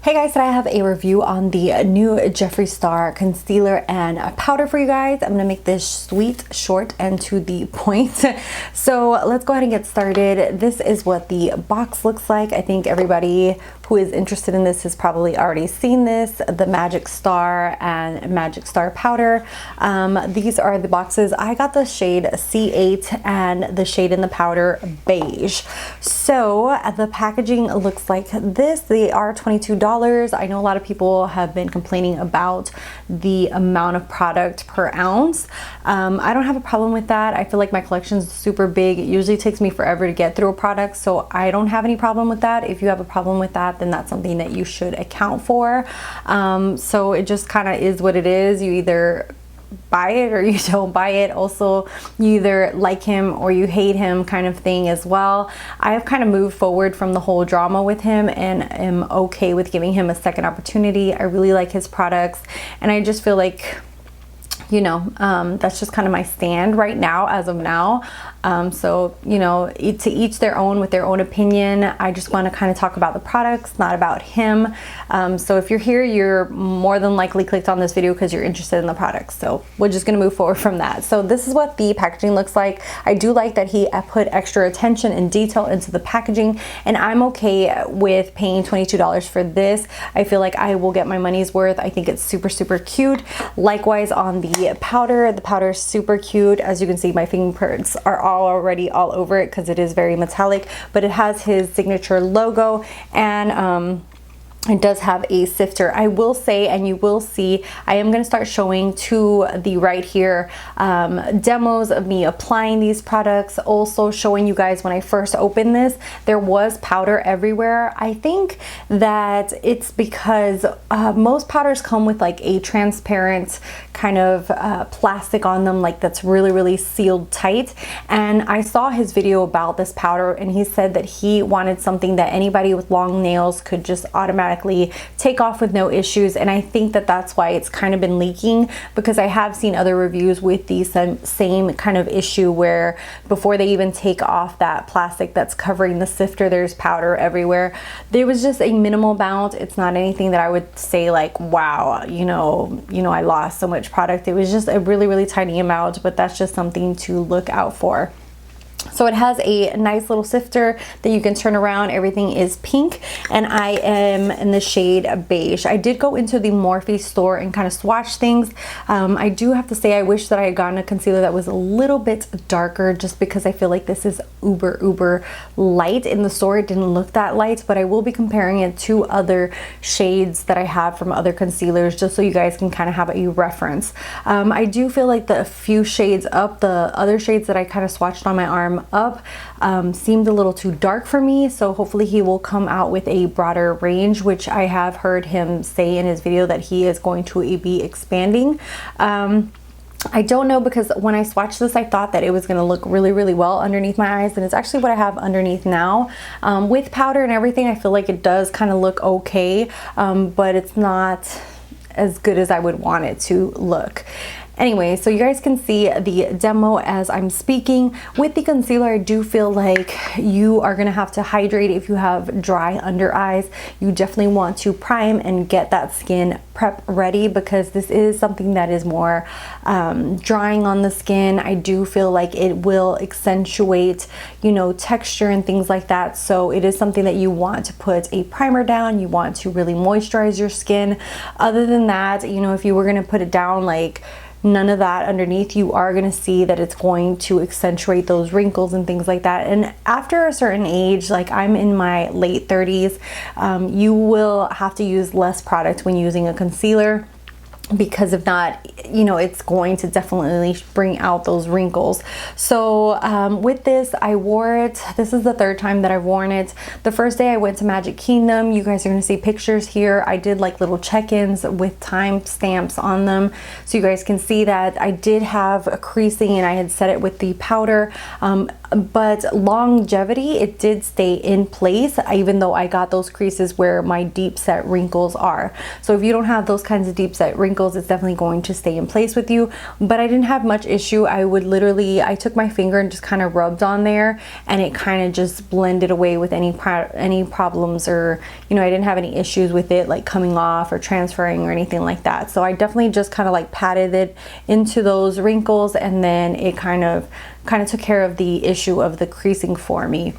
Hey guys, today I have a review on the new Jeffree Star concealer and powder for you guys. I'm gonna make this sweet, short, and to the point. So let's go ahead and get started. This is what the box looks like. I think everybody who is interested in this has probably already seen this, the Magic Star and Magic Star powder. These are the boxes. I got the shade C8 and the shade in the powder Beige. So the packaging looks like this. They are $22. I know a lot of people have been complaining about the amount of product per ounce. I don't have a problem with that. I feel like my collection is super big. It usually takes me forever to get through a product, so I don't have any problem with that. If you have a problem with that, then that's something that you should account for. So it just kind of is what it is. You either buy it or you don't buy it. Also, you either like him or you hate him kind of thing as well. I have kind of moved forward from the whole drama with him and am okay with giving him a second opportunity. I really like his products, and I just feel like, you know, that's just kind of my stand right now, as of now. So, you know, to each their own with their own opinion. I just want to kind of talk about the products, not about him. So if you're here, you're more than likely clicked on this video because you're interested in the products. So we're just going to move forward from that. So this is what the packaging looks like. I do like that he put extra attention and detail into the packaging, and I'm okay with paying $22 for this. I feel like I will get my money's worth. I think it's super, super cute. Likewise on the powder is super cute. As you can see, my fingerprints are already all over it because it is very metallic, but it has his signature logo, and it does have a sifter. I will say, and you will see, I am going to start showing to the right here demos of me applying these products. Also showing you guys when I first opened this, there was powder everywhere. I think that it's because most powders come with like a transparent kind of plastic on them, like that's really, really sealed tight. And I saw his video about this powder, and he said that he wanted something that anybody with long nails could just automatically take off with no issues. And I think that that's why it's kind of been leaking, because I have seen other reviews with the same kind of issue where before they even take off that plastic that's covering the sifter, there's powder everywhere. There was just a minimal amount. It's not anything that I would say like, wow, you know, I lost so much product. It was just a really, really tiny amount, but that's just something to look out for. So it has a nice little sifter that you can turn around. Everything is pink, and I am in the shade Beige. I did go into the Morphe store and kind of swatch things. I do have to say I wish that I had gotten a concealer that was a little bit darker, just because I feel like this is uber light. In the store it didn't look that light, but I will be comparing it to other shades that I have from other concealers, just so you guys can kind of have a reference. I do feel like the few shades up, the other shades that I kind of swatched on my arm up, seemed a little too dark for me. So hopefully he will come out with a broader range, which I have heard him say in his video that he is going to be expanding. I don't know, because when I swatched this, I thought that it was going to look really, really well underneath my eyes, and it's actually what I have underneath now. With powder and everything, I feel like it does kind of look okay, but it's not as good as I would want it to look. Anyway, so you guys can see the demo as I'm speaking. With the concealer, I do feel like you are going to have to hydrate if you have dry under eyes. You definitely want to prime and get that skin prep ready, because this is something that is more drying on the skin. I do feel like it will accentuate, you know, texture and things like that. So it is something that you want to put a primer down. You want to really moisturize your skin. Other than that, you know, if you were going to put it down, like, none of that underneath, you are going to see that it's going to accentuate those wrinkles and things like that. And after a certain age, like I'm in my late 30s, you will have to use less product when using a concealer, because if not, you know, it's going to definitely bring out those wrinkles. So with this, I wore it. This is the third time that I've worn it. The first day I went to Magic Kingdom. You guys are going to see pictures here. I did like little check-ins with time stamps on them, so you guys can see that I did have a creasing, and I had set it with the powder. but longevity, it did stay in place even though I got those creases where my deep set wrinkles are. So if you don't have those kinds of deep set wrinkles, it's definitely going to stay in place with you. But I didn't have much issue. I took my finger and just kind of rubbed on there, and it kind of just blended away with any problems, or you know, I didn't have any issues with it like coming off or transferring or anything like that. So I definitely just kind of like patted it into those wrinkles, and then it kind of took care of the issue of the creasing for me.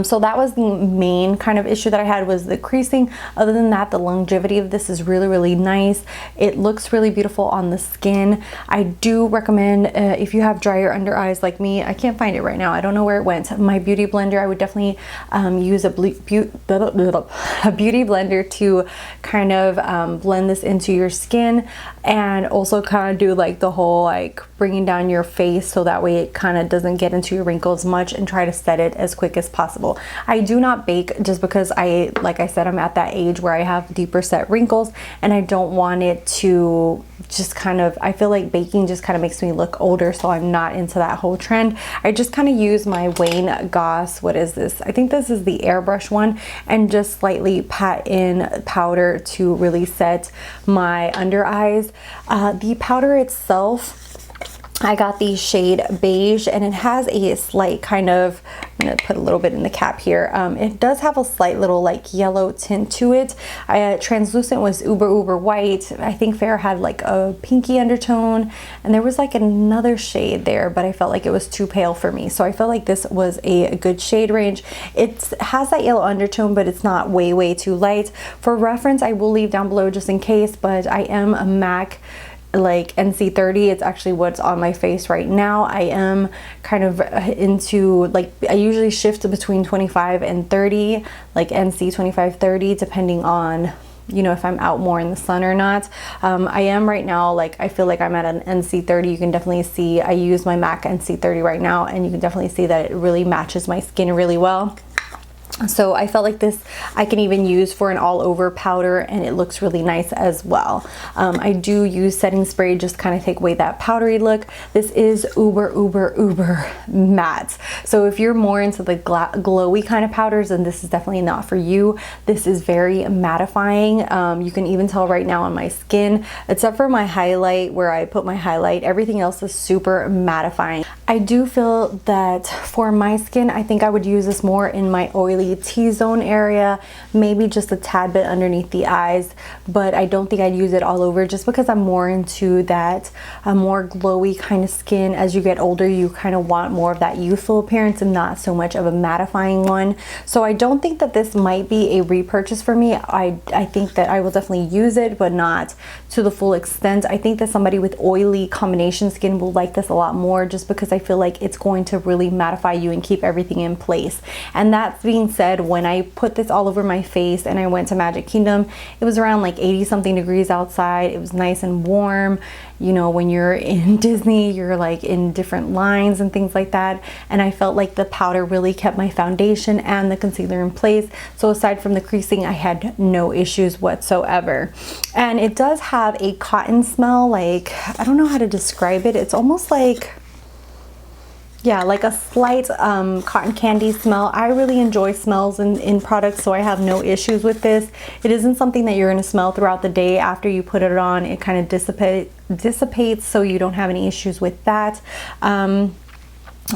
So that was the main kind of issue that I had, was the creasing. Other than that, the longevity of this is really, really nice. It looks really beautiful on the skin. I do recommend, if you have drier under eyes like me, I can't find it right now, I don't know where it went, my beauty blender, I would definitely use a beauty blender to kind of blend this into your skin, and also kind of do like the whole like bringing down your face, so that way it kind of doesn't get into your wrinkles much, and try to set it as quick as possible. I do not bake just because like I said, I'm at that age where I have deeper set wrinkles, and I don't want it to just kind of, I feel like baking just kind of makes me look older, so I'm not into that whole trend. I just kind of use my Wayne Goss, what is this? I think this is the airbrush one, and just slightly pat in powder to really set my under eyes. The powder itself, I got the shade Beige, and it has a slight kind of, I'm gonna put a little bit in the cap here. It does have a slight little like yellow tint to it. Translucent was uber white. I think Fair had like a pinky undertone, and there was like another shade there, but I felt like it was too pale for me. So I felt like this was a good shade range. It has that yellow undertone, but it's not way too light. For reference, I will leave down below just in case, but I am a MAC like NC30. It's actually what's on my face right now. I am kind of into, like, I usually shift between 25 and 30, like NC 25, 30, depending on, you know, if I'm out more in the sun or not. I am right now, like, I feel like I'm at an NC30. You can definitely see, I use my MAC NC30 right now, and you can definitely see that it really matches my skin really well. So I felt like this I can even use for an all over powder, and it looks really nice as well. I do use setting spray, just kind of take away that powdery look. This is uber matte. So if you're more into the glowy kind of powders, then this is definitely not for you. This is very mattifying. You can even tell right now on my skin, except for my highlight where I put my highlight, everything else is super mattifying. I do feel that for my skin, I think I would use this more in my oily T-zone area, maybe just a tad bit underneath the eyes, but I don't think I'd use it all over, just because I'm more into that more glowy kind of skin. As you get older, you kind of want more of that youthful appearance and not so much of a mattifying one. So I don't think that this might be a repurchase for me. I think that I will definitely use it, but not to the full extent. I think that somebody with oily combination skin will like this a lot more, just because I feel like it's going to really mattify you and keep everything in place. And that being said, when I put this all over my face and I went to Magic Kingdom, it was around like 80 something degrees outside. It was nice and warm. You know, when you're in Disney, you're like in different lines and things like that. And I felt like the powder really kept my foundation and the concealer in place. So aside from the creasing, I had no issues whatsoever. And it does have a cotton smell, like, I don't know how to describe it. It's almost like, yeah, like a slight cotton candy smell. I really enjoy smells in products, so I have no issues with this. It isn't something that you're going to smell throughout the day. After you put it on, it kind of dissipates, so you don't have any issues with that.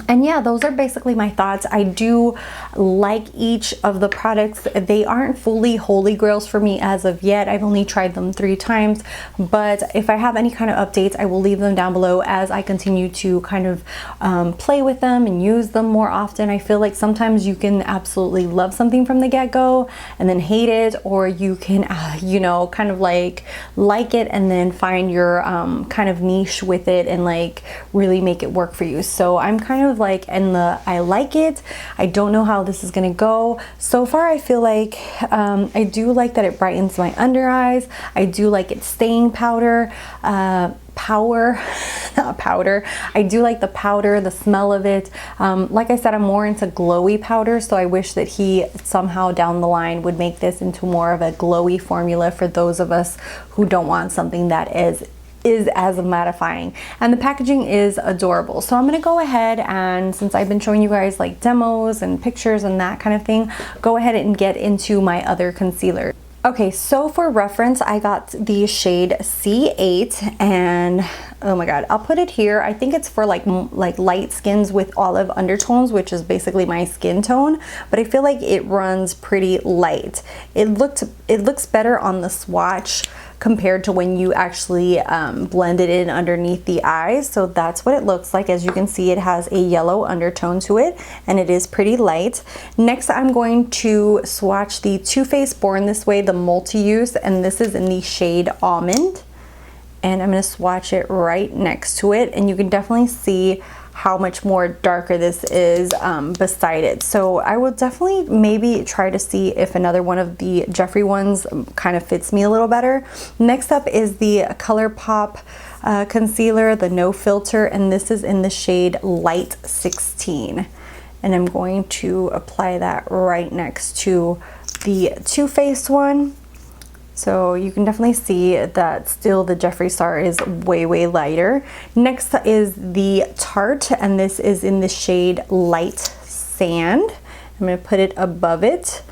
And yeah, those are basically my thoughts. I do like each of the products. They aren't fully holy grails for me as of yet. I've only tried them 3 times, but if I have any kind of updates, I will leave them down below as I continue to kind of play with them and use them more often. I feel like sometimes you can absolutely love something from the get-go and then hate it, or you can, you know, kind of like it and then find your kind of niche with it and like really make it work for you. So I'm kind of like I like it. I don't know how this is gonna go. So far I feel like I do like that it brightens my under eyes. I do like its staying powder. Not powder. I do like the powder, the smell of it. Like I said, I'm more into glowy powder, so I wish that he somehow down the line would make this into more of a glowy formula for those of us who don't want something that is is as mattifying, and the packaging is adorable. So I'm gonna go ahead and, since I've been showing you guys like demos and pictures and that kind of thing, go ahead and get into my other concealer. Okay, so for reference, I got the shade C8, and oh my god, I'll put it here. I think it's for like light skins with olive undertones, which is basically my skin tone, but I feel like it runs pretty light. It looks better on the swatch compared to when you actually blend it in underneath the eyes. So that's what it looks like. As you can see, it has a yellow undertone to it, and it is pretty light. Next, I'm going to swatch the Too Faced Born This Way, the multi-use, and this is in the shade Almond. And I'm gonna swatch it right next to it, and you can definitely see how much more darker this is beside it. So I will definitely maybe try to see if another one of the Jeffree ones kind of fits me a little better. Next up is the Colourpop concealer, the No Filter, and this is in the shade Light 16. And I'm going to apply that right next to the Too Faced one. So you can definitely see that still the Jeffree Star is way lighter. Next is the Tarte, and this is in the shade Light Sand. I'm going to put it above it,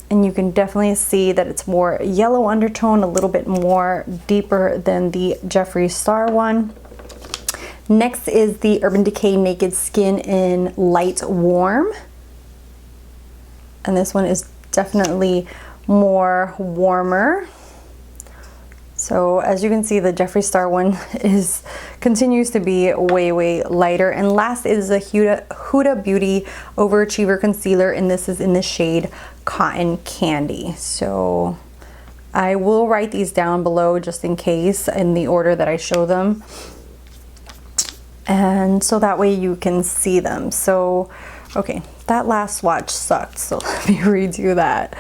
and you can definitely see that it's more yellow undertone, a little bit more deeper than the Jeffree Star one. Next is the Urban Decay Naked Skin in Light Warm, and this one is definitely more warmer. So as you can see, the Jeffree Star one continues to be way lighter. And last is the Huda Beauty Overachiever concealer, and this is in the shade Cotton Candy. So I will write these down below just in case in the order that I show them, and so that way you can see them. So okay, that last swatch sucked, so let me redo that.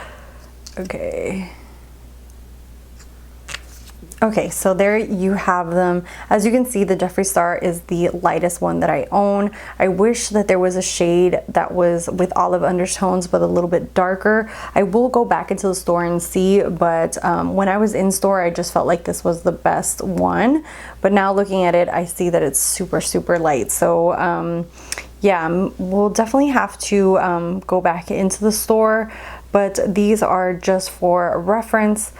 Okay, so there you have them. As you can see, the Jeffree Star is the lightest one that I own. I wish that there was a shade that was with olive undertones but a little bit darker. I will go back into the store and see, but when I was in store, I just felt like this was the best one. But now looking at it, I see that it's super light. So yeah, we'll definitely have to go back into the store, but these are just for reference.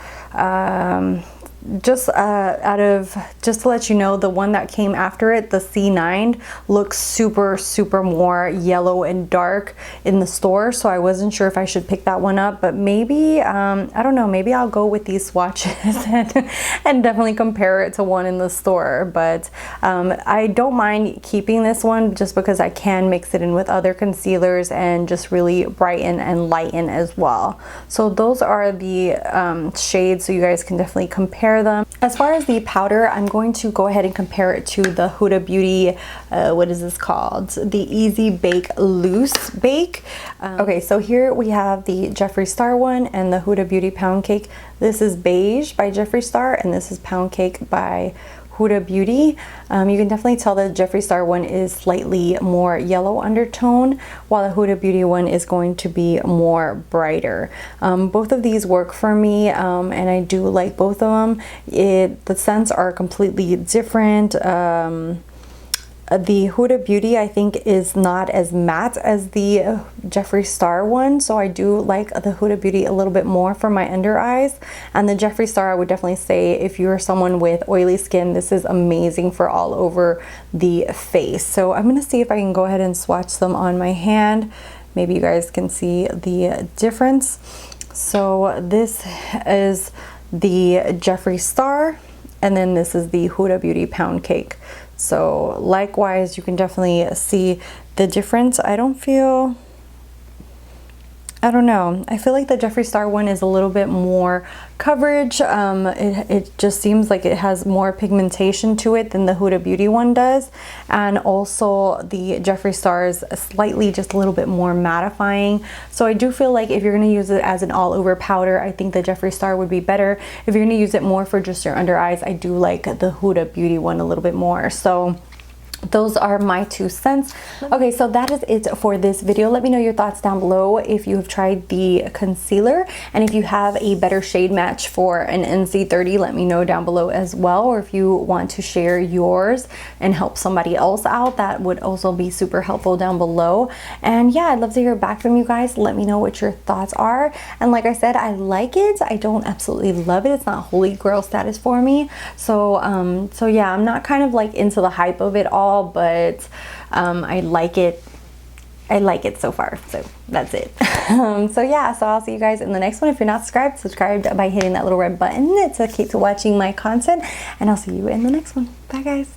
Just to let you know, the one that came after it, the C9, looks super more yellow and dark in the store, so I wasn't sure if I should pick that one up, but maybe I don't know, maybe I'll go with these swatches and definitely compare it to one in the store. But I don't mind keeping this one just because I can mix it in with other concealers and just really brighten and lighten as well. So those are the shades, so you guys can definitely compare them. As far as the powder, I'm going to go ahead and compare it to the Huda Beauty, what is this called? The Easy Bake Loose Bake. Okay, so here we have the Jeffree Star one and the Huda Beauty Pound Cake. This is Beige by Jeffree Star, and this is Pound Cake by Huda Beauty. You can definitely tell the Jeffree Star one is slightly more yellow undertone, while the Huda Beauty one is going to be more brighter. Both of these work for me, and I do like both of them. The scents are completely different. The Huda Beauty, I think, is not as matte as the Jeffree Star one, so I do like the Huda Beauty a little bit more for my under eyes. And the Jeffree Star, I would definitely say, if you're someone with oily skin, this is amazing for all over the face. So I'm going to see if I can go ahead and swatch them on my hand. Maybe you guys can see the difference. So this is the Jeffree Star, and then this is the Huda Beauty Pound Cake. So likewise, you can definitely see the difference. I don't know. I feel like the Jeffree Star one is a little bit more coverage. It just seems like it has more pigmentation to it than the Huda Beauty one does. And also the Jeffree Star is slightly just a little bit more mattifying. So I do feel like if you're going to use it as an all over powder, I think the Jeffree Star would be better. If you're going to use it more for just your under eyes, I do like the Huda Beauty one a little bit more. So those are my 2 cents. Okay, so that is it for this video. Let me know your thoughts down below if you have tried the concealer, and if you have a better shade match for an NC30, let me know down below as well. Or if you want to share yours and help somebody else out, that would also be super helpful down below. And yeah, I'd love to hear back from you guys. Let me know what your thoughts are. And like I said, I like it. I don't absolutely love it. It's not holy grail status for me. So so yeah, I'm not kind of like into the hype of it all, but I like it. I like it so far, so that's it. So yeah, so I'll see you guys in the next one. If you're not subscribed, subscribe by hitting that little red button to keep watching my content, and I'll see you in the next one. Bye guys.